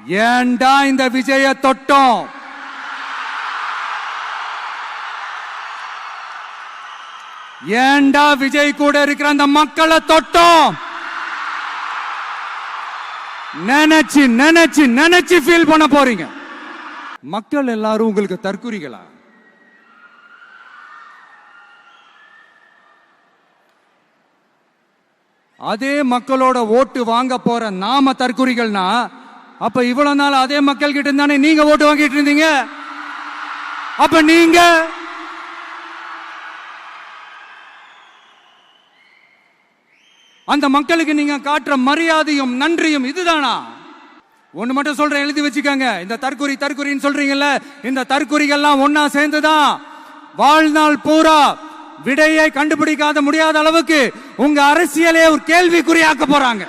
ஏண்டா இந்த விஜய தொட்டோம்? ஏண்டா விஜய் கூட இருக்கிற அந்த மக்களை தொட்டோம்? நினைச்சு நினைச்சு நினைச்சு ஃபீல் பண்ண போறீங்க. மக்கள் எல்லாரும் உங்களுக்கு தற்குறிகளா? அதே மக்களோட ஓட்டு வாங்க போற நாம தற்குறிகள்னா, அப்ப இவ்வளவு நாள் அதே மக்கள் கிட்ட இருந்தானே நீங்க ஓட்டு வாங்கிட்டு இருந்தீங்க. அப்ப நீங்க அந்த மக்களுக்கு நீங்க காட்டுற மரியாதையும் நன்றியும் இதுதானா? ஒண்ணு மட்டும் சொல்றேன், எழுதி வச்சுக்கோங்க. இந்த தற்குறின்னு சொல்றீங்கல்ல, இந்த தற்குறிகள்லாம் ஒன்னா சேர்ந்துதான் வாழ்நாள் பூரா விடையை கண்டுபிடிக்காத முடியாத அளவுக்கு உங்க அரசியலே ஒரு கேள்விக்குறியாக்க போறாங்க.